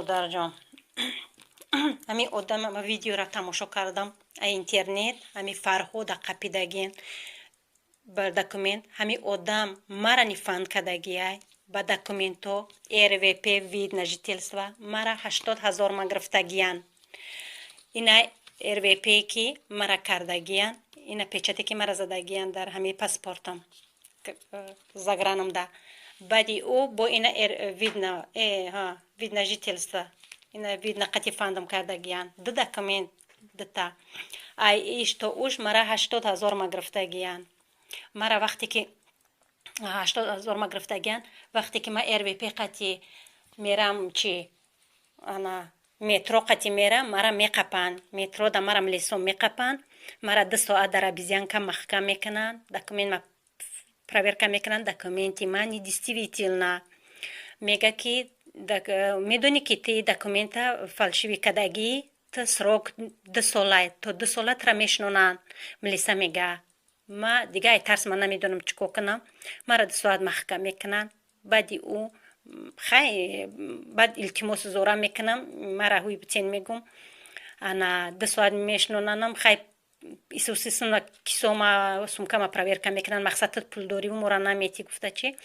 دادر جان همین آدم ویدیو را تماشا کردم اینترنت همین فرهاد قپیدگین بر دکومنت همین آدم مرا نفند کردگی با دکومنتو RVP وید نجیتلسوا مرا 80,000 ما گرفتگیان اینا RVP کی مرا کردگیان اینا پیچتی که مرا زدگیان در همین پاسپورتم زگرانم ده بعدی او با اینا وید نجیتلسوا اینا وید نقطی فاندم کردگیان دو دکومنت دتا ایش تو اوش مرا 80,000 ما گرفتگیان مرا وقتی که 80,000 ما گرفتگیان وقتی که ما RVP قطی میرم چی انا مترو قطی میرم مرا میقپن مترو دا مرا ملیسون میقپن مرا 2 ساعت در بیزیان که محکم میکنن دکومنت ما проверка میکنن دکومنتی من دیستیویتیلنا میگه که میدونی که تی دکومنت فالشیوی کدگی تا سروک 2 ساله تو 2 ساله ترا میشنونن ملیسا میگه ما دیگه ای ترس من نمیدونم چیکار کنم مرا 2 ساعت محکم میکنن بعدی او خیلی بعد التماس زورا میکنم مرا هوی بتین میگم انا 2 ساعت میشنوننم خیلی ایسوسیسون کیسوما سومکما проверка میکنن مقصد پول داری و مورا نمیتی گفته چی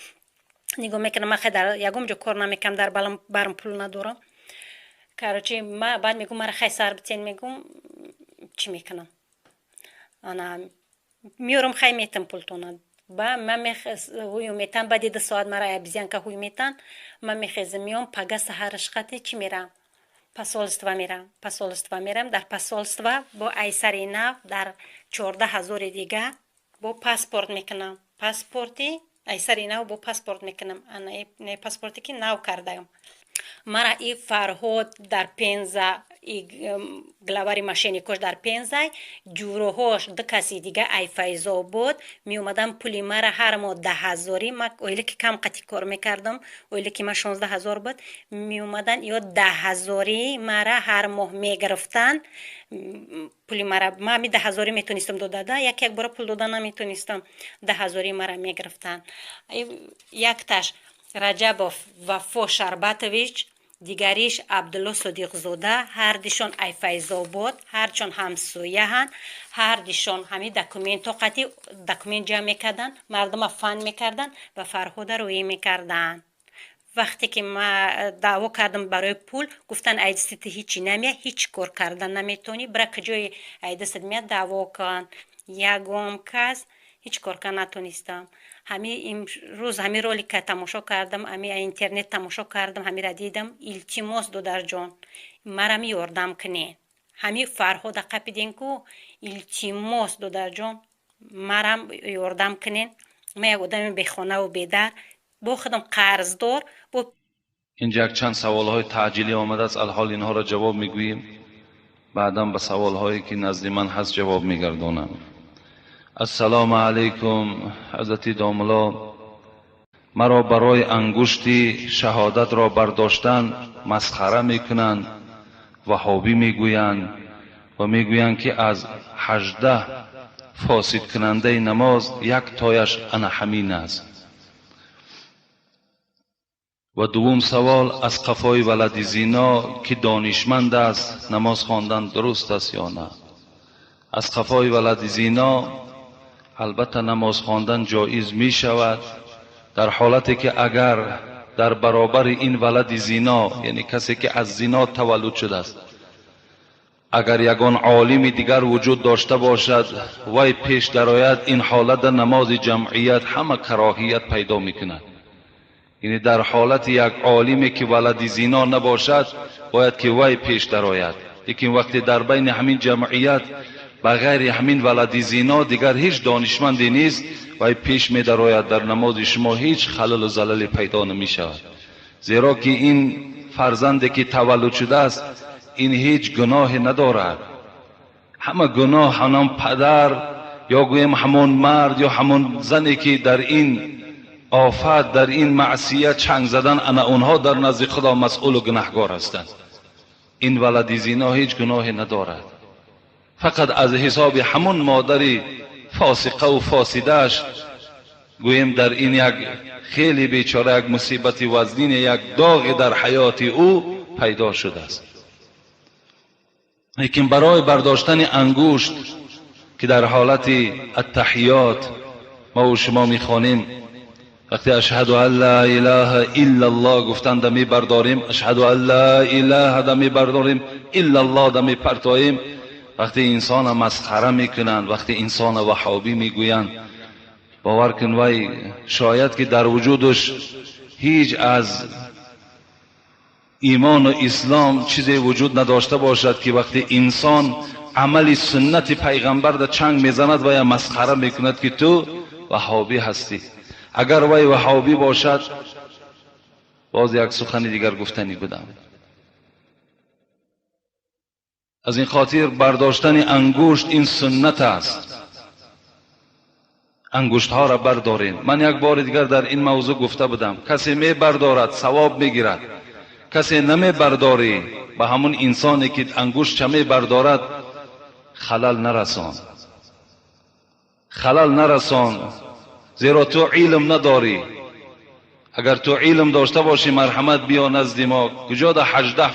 نگاه میکنم من خیلی در یگم جو کار نمیکنم در برم پول ندارم کارچی ما بعد میگم مرا خیلی سر بتین میگم چی میکنم انا میورم خیلی میتم پول تونن با من هوی میتم بعد 2 ساعت مرا بیزیان که هوی میتن من میخیزم میام پگاه سهرش قطعی چی میرم پاسولستوا میرم در پاسولستوا با ایسری نو در 14,000 دیگه با پاسپورت میکنم پاسپورتی ایسری نو با پاسپورت میکنم انا نه پاسپورتی که نو کردم مرا ای فرهاد در 15 گلاواری ماشینی کش در 15 جوروهاش 2 کسی دیگه ای فیضا بود می اومدم پولی مرا هر ماه 10,000 ما اویلی که کم قطی کار میکردم اویلی که ما 16,000 بود می اومدن یا 10,000 مرا هر ماه میگرفتن پولی مرا ما می 10,000 میتونستم داده یک بار پول دادن نمیتونستم 10,000 مرا میگرفتن یک تاش رجب وفا شربتویچ دیگریش عبدالله صدیق زاده هر دیشون ای فیضا بود هر چون همسویه هن هر دیشون همین دکومنت قطعی دکومنت جمع میکردن مردم فن میکردن و فرهاد روی میکردن وقتی که ما دعوا کردم برای پول گفتن ای دستت هیچی نمیه هیچ کار کردن نمیتونی برای کجای ای دستت میاد دعوا کن یگم کس هیچ کار کن نتونستم همین روز همین رولی که تماشا کردم همین اینترنت تماشا کردم همین را دیدم التماس دادر جان مرا می یاردم کنین همین فرهاد قپیدین کو التماس دادر جان مرا یاردم کنین من یک آدم بیخانه و بیدر با خودم قرض دار اینجا چند سوالهای تعجیلی آمده است الحال اینها را جواب میگوییم بعدا به سوالهایی که نزد من هست جواب میگردانم. السلام علیکم حضرت داملا مرا برای انگشتی شهادت را برداشتن مسخره میکنند وهابی میگویند و میگویند که از 18 فاسد کننده نماز یک تایش انا همین است. و دوم سوال از قفای ولد زینا که دانشمند است نماز خواندن درست است یا نه؟ از قفای ولد زینا البته نماز خواندن جایز می شود در حالتی که اگر در برابر این ولد زینا یعنی کسی که از زینا تولد شده است اگر یگان عالم دیگر وجود داشته باشد وی پیش درآید این حالت در نماز جمعیت همه کراهیت پیدا می کند. یعنی در حالت یک عالمی که ولد زینا نباشد باید که وی پیش درآید لیکن وقتی در بین همین جمعیت بغیر همین ولد زینا دیگر هیچ دانشمندی نیست و پیش می درآید در نماز شما هیچ خلل و زلل پیدا نمی شود زیرا که این فرزندی که تولد شده است این هیچ گناه ندارد همه گناه همون پدر یا گویم همون مرد یا همون زنی که در این آفت در این معصیت چنگ زدن انا اونها در نزد خدا مسئول و گناهگار هستند. این ولد زینا هیچ گناه ندارد فقط از حساب همون مادری فاسقه و فاسدهش گویم در این یک خیلی بیچاره یک مصیبت وزنین یک داغ در حیات او پیدا شده است. لیکن برای برداشتن انگشت که در حالت التحیات ما و شما میخوانیم، وقتی اشهد ان لا اله الا الله گفتند می برداریم، اشهد ان لا اله دمی برداریم، الا الله دمی پرتاییم. وقتی انسان مسخره میکنند، وقتی انسان وهابی میگویند، باور کن وای شاید که در وجودش هیچ از ایمان و اسلام چیزی وجود نداشته باشد که وقتی انسان عمل سنت پیغمبر در چنگ میزند و یا مسخره میکند که تو وهابی هستی. اگر وای وهابی باشد باز یک سخن دیگر گفتنی بودم. از این خاطر برداشتن انگشت این سنت است. انگشت ها را بردارین. من یک بار دیگر در این موضوع گفته بودم، کسی می بردارد ثواب میگیرد، کسی نمی برداری به همون انسانی که انگشت چمی بردارد خلل نرسان، خلل نرسان، زیرا تو علم نداری. اگر تو علم داشته باشی مرحمت بیا نزد ما. کجا در 18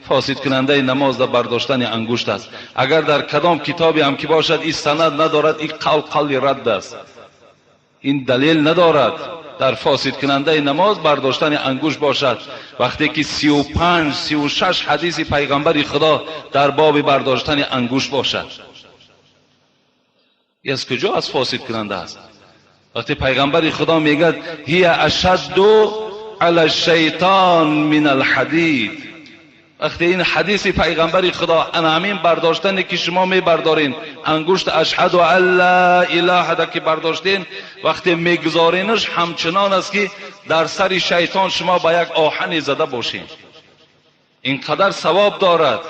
فاسد کننده نماز در برداشتن انگشت است؟ اگر در کدام کتابی هم که باشد این سند ندارد، این قول رد است، این دلیل ندارد در فاسد کننده نماز برداشتن انگشت باشد. وقتی که 35 36 حدیث پیغمبر خدا در باب برداشتن انگشت باشد، این از کجا از فاسد کننده است؟ وقتی پیغمبر خدا میگه هی اشد علی الشیطان من الحدید، وقتی این حدیث پیغمبر خدا همین برداشتن که شما میبردارین انگشت اشهد ان لا اله که برداشتین، وقتی میگذارینش همچنان است که در سر شیطان شما با یک آهن زده باشین. اینقدر ثواب دارد.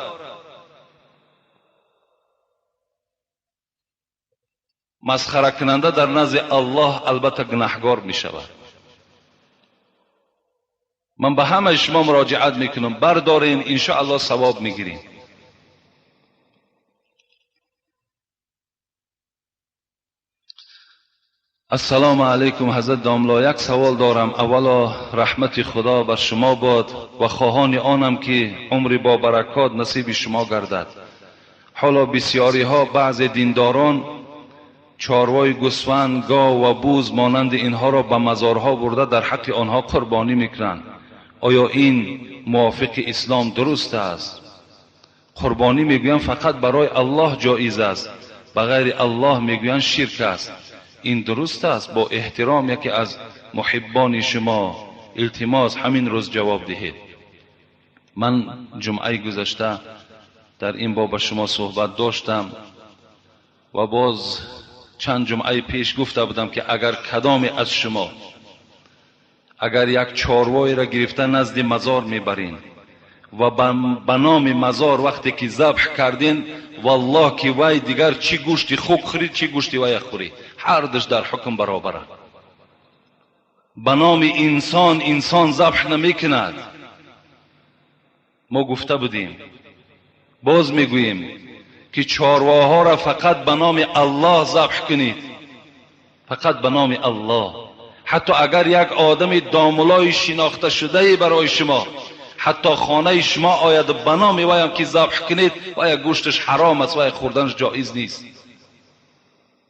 مسخره کننده در نزد الله البته گناهگار می شود. من به همه شما مراجعت میکنم، بردارین ان شاء الله ثواب میگیرین. السلام علیکم حضرت داملا، یک سوال دارم. اولا رحمت خدا بر شما باد و خواهان آنم که عمر با برکات نصیب شما گردد. حالا بسیاری ها بعض دینداران چاروای گوسفند، گاو و بوز مانند اینها را به مزارها برده در حق آنها قربانی میکنند. آیا این موافق اسلام درست است؟ قربانی میگویند فقط برای الله جایز است، بغیر الله میگویند شرک است. این درست است؟ با احترام یکی از محبان شما التماس همین روز جواب دهید. من جمعه گذشته در این باب شما صحبت داشتم و باز چند جمعه پیش گفته بودم که اگر کدام از شما اگر یک چاروای را گرفته نزد مزار میبرین و به نام مزار وقتی که ذبح کردین، والله که وای دیگر چی گوشتی خوک خورید چی گوشتی وای خوری، هر دش در حکم برابره. به نام انسان ذبح نمیکند. ما گفته بودیم، باز میگوییم که چارواها را فقط به نام الله ذبح کنید، فقط به نام الله. حتی اگر یک آدم داملای شناخته شده برای شما حتی خانه شما آید به نام وی هم که ذبح کنید و یک گوشتش حرام است و خوردنش جایز نیست.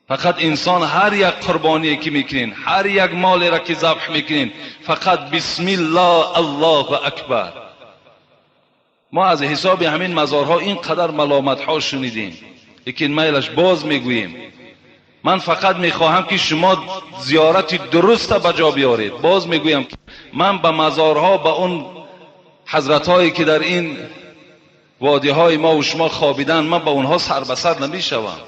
فقط انسان هر یک قربانی که میکنین، هر یک مالی را که ذبح میکنین، فقط بسم الله الله اکبر. ما از حساب همین مزارها اینقدر ملامت ها شنیدیم، لیکن میلش باز میگوییم من فقط میخواهم که شما زیارت درست به جا بیارید. باز میگویم من به مزارها، به اون حضرت هایی که در این وادی های ما و شما خوابیدن، من به اونها سر به سر نمیشوم.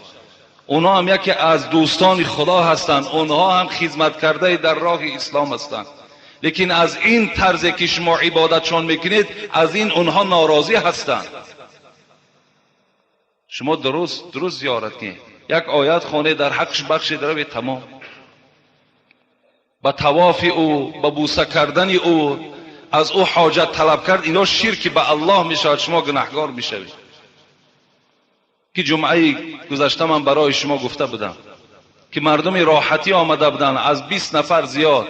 اونها هم یکی از دوستان خدا هستند، اونها هم خدمت کرده در راه اسلام هستند. لیکن از این طرزی که شما عبادتشان میکنید، از این اونها ناراضی هستند. شما درست زیارت کنید، یک آیت خانه در حقش بخشید روی تمام. با طواف او، با بوسه کردن او، از او حاجت طلب کرد، اینا شرک به الله میشود، شما گناهگار میشوید. که جمعه گذشته من برای شما گفته بودم که مردم راحتی آمده بودن، از 20 نفر زیاد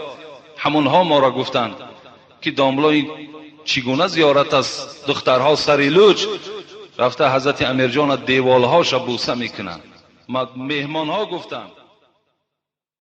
همونها ما را گفتند که داملای چگونه زیارت از دخترها سری لوچ رفته حضرت امیرجان دیوالهاش بوسه میکنن. مهمان ها گفتم